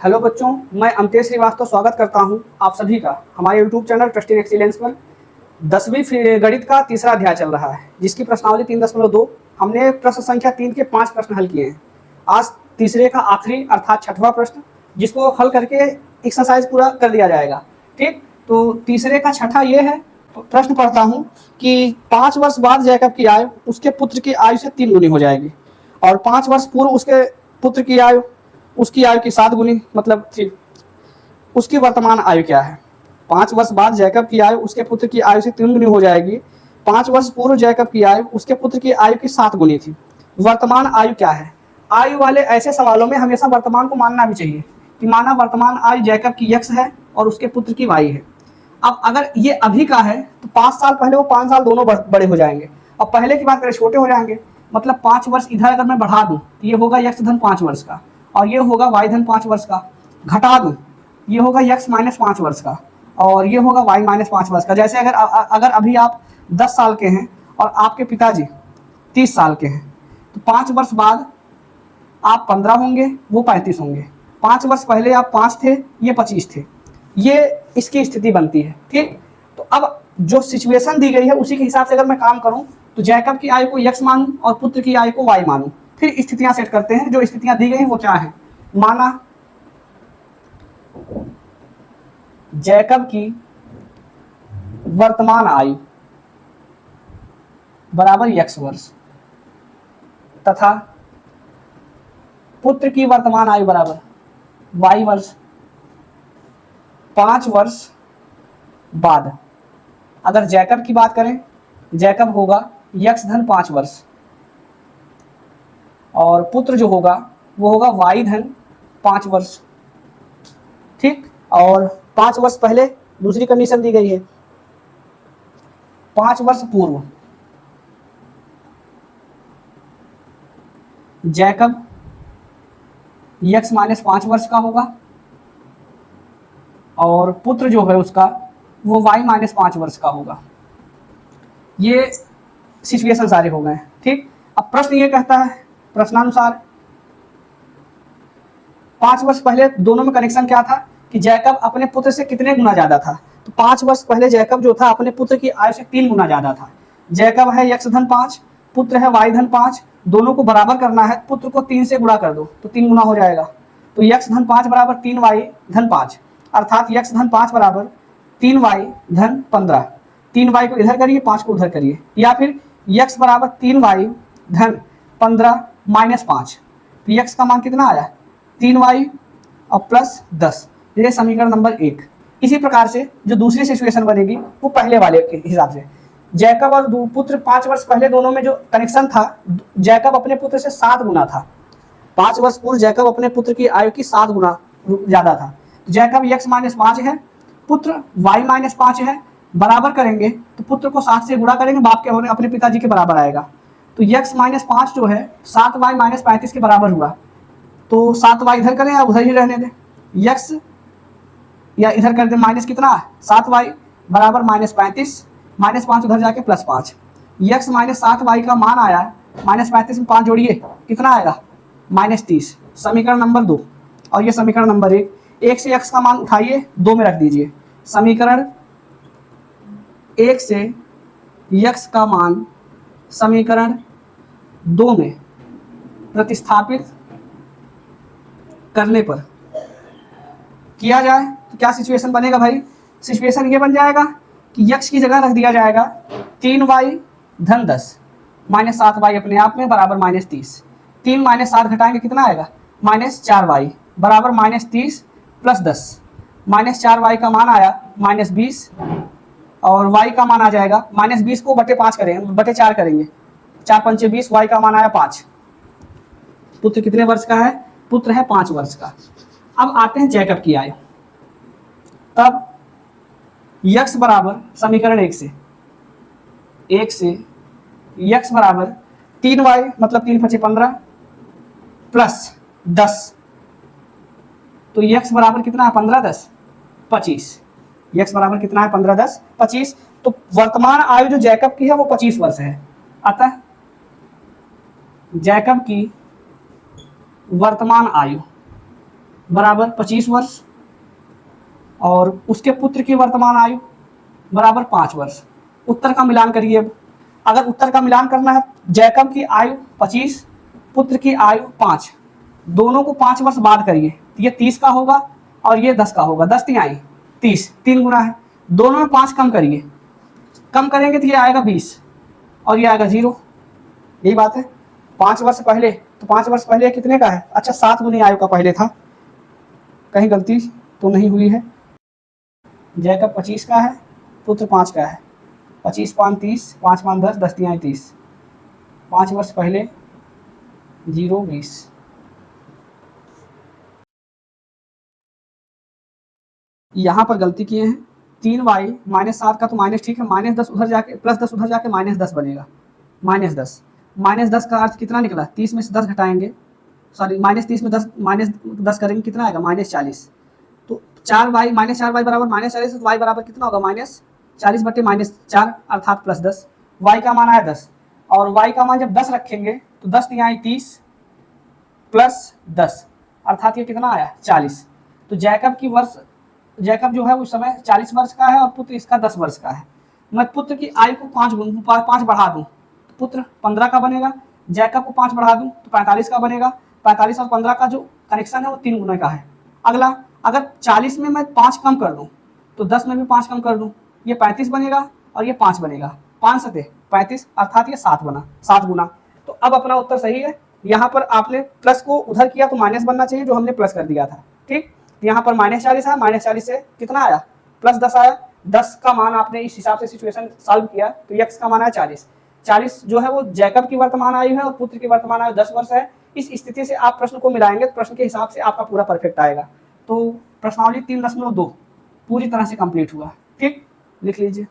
Hello बच्चों, मैं अमतेश श्रीवास्तव स्वागत करता हूं आप सभी का हमारे YouTube channel trust in excellence पर। 10वीं गणित का तीसरा अध्याय चल रहा है, जिसकी प्रश्नावली 3.2। हमने प्रश्न संख्या 3 के 5 प्रश्न हल किए हैं। आज तीसरे का आखिरी अर्थात छठवां प्रश्न, जिसको हल करके एक्सरसाइज पूरा कर दिया जाएगा। ठीक, तो तीसरे का छठा ये है, प्रश्न पढ़ता हूँ कि 5 वर्ष बाद जैकब की आयु उसके पुत्र की आयु से 3 गुनी हो जाएगी, और 5 वर्ष पूर्व उसके पुत्र की आयु उसकी आयु की 7 गुनी मतलब थी। उसकी वर्तमान आयु क्या है? 5 वर्ष बाद जैकब की आयु उसके पुत्र की आयु से 3 गुनी हो जाएगी। 5 वर्ष पूर्व जैकब की आयु उसके पुत्र की आयु की 7 गुनी थी। वर्तमान आयु क्या है? आयु वाले ऐसे सवालों में हमेशा वर्तमान को मानना भी चाहिए कि माना वर्तमान आयु जैकब की x है और उसके पुत्र की y है। अब अगर ये अभी का है तो 5 साल पहले वो 5 साल दोनों बड़े हो जाएंगे, और पहले की बात करें छोटे हो जाएंगे। मतलब 5 वर्ष इधर अगर मैं बढ़ा दूं तो ये होगा x धन 5 वर्ष का, और ये होगा y धन 5 वर्ष का। घटा दूं ये होगा x माइनस 5 वर्ष का, और ये होगा y माइनस 5 वर्ष का। जैसे अगर अभी आप 10 साल के हैं और आपके पिताजी 30 साल के हैं, तो 5 वर्ष बाद आप 15 होंगे, वो 35 होंगे। 5 वर्ष पहले आप 5 थे, ये 25 थे। ये इसकी स्थिति बनती है। ठीक, तो अब जो सिचुएशन दी गई है उसी के हिसाब से अगर मैं काम करूं तो जैकब की आयु को x मानूं और पुत्र की आयु को y मानूं। फिर स्थितियां सेट करते हैं। जो स्थितियां दी गई हैं वो क्या है? माना जैकब की वर्तमान आयु बराबर x वर्ष तथा पुत्र की वर्तमान आयु बराबर y वर्ष। 5 वर्ष बाद अगर जैकब की बात करें, जैकब होगा x धन 5 वर्ष, और पुत्र जो होगा वो होगा y धन 5 वर्ष। ठीक, और 5 वर्ष पहले दूसरी कंडीशन दी गई है। 5 वर्ष पूर्व जैकब x माइनस 5 वर्ष का होगा, और पुत्र जो है उसका वो y माइनस 5 वर्ष का होगा। ये सिचुएशन सारे हो गए। ठीक, अब प्रश्न ये कहता है, प्रश्नानुसार 5 वर्ष पहले दोनों में कनेक्शन क्या था कि जैकब अपने पुत्र से कितने गुना ज्यादा था? तो 5 वर्ष पहले जैकब जो था अपने पुत्र की आयु से 3 गुना ज्यादा था। जैकब है x धन 5, पुत्र है y धन 5, दोनों को बराबर करना है। पुत्र को 3 से गुणा कर दो तो 3 गुना हो जाएगा। तो x धन 5 बराबर 3y धन 5, अर्थात x धन 5 बराबर 3y धन 15। 3y को इधर करिए, 5 को उधर करिए, या फिर x बराबर 3y धन 15 माइनस 5। तो x का मान कितना आया? 3y और प्लस 10। ये समीकरण नंबर 1। इसी प्रकार से जो दूसरी सिचुएशन बनेगी वो पहले वाले के हिसाब से। जैकब और पुत्र 5 वर्ष पहले दोनों में जो कनेक्शन था, जैकब अपने पुत्र से 7 गुना था। 5 वर्ष पूर्व जैकब अपने पुत्र की आयु की 7 गुना ज्यादा था। जैकब x माइनस 5 है, पुत्र y माइनस 5 है। बराबर करेंगे तो पुत्र को 7 से गुणा करेंगे, बाप के होने अपने पिताजी के बराबर आएगा। तो x माइनस 5 जो है 7y माइनस 35 के बराबर हुआ। तो 7y इधर करें या उधर ही रहने दें? x या इधर कर दें माइनस कितना? 7y बराबर माइनस 35, माइनस 5 उधर जाके प्लस 5। x माइनस 7y का मान आया माइनस 35 में 5 जोड़िए कितना आएगा? माइनस 30। समीकरण नंबर 2। और ये समीकरण नंबर 1। 1 से x का मान उठाइए, 2 में रख दीजिए। समीकरण 1 से x का मान समीकरण 2 में प्रतिस्थापित करने पर किया जाए तो क्या सिचुएशन बनेगा भाई? सिचुएशन ये बन जाएगा कि x की जगह रख दिया जाएगा 3y धन 10 माइनस 7y अपने आप में बराबर माइनस 30। 3 माइनस 7 घटाएंगे कितना आएगा? माइनस 4y बराबर माइनस 30 प्लस 10। माइनस 4y का मान आया माइनस 20, और y का मान आ जाएगा माइनस 20 को बटे 5 करेंगे, बटे 4 करेंगे, 4 पंचे 20, y का मान आया 5। पुत्र कितने वर्ष का है? पुत्र है 5 वर्ष का। अब आते हैं जैकब की आयु। तब x बराबर समीकरण 1 से x बराबर 3y मतलब 3 पचे 15 प्लस 10। तो x बराबर कितना है? 15 10 25। x बराबर कितना है? 15 10 25। तो वर्तमान आयु जो जैकब की है वो 25 वर्ष है। अतः जैकब की वर्तमान आयु बराबर 25 वर्ष और उसके पुत्र की वर्तमान आयु बराबर 5 वर्ष। उत्तर का मिलान करिए। अब अगर उत्तर का मिलान करना है, जैकब की आयु 25, पुत्र की आयु 5, दोनों को 5 वर्ष बाद करिए, ये 30 का होगा और ये 10 का होगा। 10 नहीं आई 30, 3 गुना है। दोनों में 5 कम करिए, कम करेंगे तो ये आएगा 20 और ये आएगा 0। यही बात है। 5 वर्ष पहले, तो 5 वर्ष पहले कितने का है? अच्छा 7 गुनी आयु का पहले था, कहीं गलती तो नहीं हुई है। जैकब 25 का है, पुत्र 5 का है। 25 5 30, 5 5 10, 10 3 30। 5 वर्ष पहले 0 20। यहाँ पर गलती किए हैं। 3y -7 का तो माइनस ठीक है, -10 उधर जाके +10 उधर जाके -10 बनेगा। -10, -10 का अर्थ कितना निकला? 30 में से 10 घटाएंगे, सॉरी -30 में 10 करेंगे, कितना आएगा? -40। तो 4y -4y बराबर -40, तो y बराबर कितना होगा? -40 बटे -4 अर्थात +10। y का मान आया 10 और y का मान जब 10 रखेंगे तो 10 यहाँ 30 प्लस 10 अर्थात ये कितना आया? 40। तो जैकब जो है उस समय 40 वर्ष का है और पुत्र इसका 10 वर्ष का है। मैं पुत्र की आयु को 5 बढ़ा दूं तो पुत्र 15 का बनेगा, जैकब को 5 बढ़ा दूं तो 45 का बनेगा। 45 और 15 का जो कनेक्शन है वो 3 गुना का है। अगला, अगर 40 में मैं 5 कम कर दूं तो 10 में भी 5 कम कर दूं, ये 35 बनेगा और ये 5 बनेगा। 5 सते 35 अर्थात ये 7 बना, 7 गुना। तो अब अपना उत्तर सही है। यहाँ पर आपने प्लस को उधर किया तो माइनस बनना चाहिए, जो हमने प्लस कर दिया था। ठीक, यहाँ पर -40 है, -40 से कितना आया? +10 आया। 10 का मान आपने इस हिसाब से सिचुएशन सॉल्व किया तो x का मान आया 40। 40 जो है वो जैकब की वर्तमान आयु है और पुत्र की वर्तमान आयु 10 वर्ष है। इस स्थिति से आप प्रश्न को मिलाएंगे तो प्रश्न के हिसाब से आपका पूरा परफेक्ट आएगा। तो प्रश्नावली 3.2 पूरी तरह से कंप्लीट हुआ। ठीक, लिख लीजिए।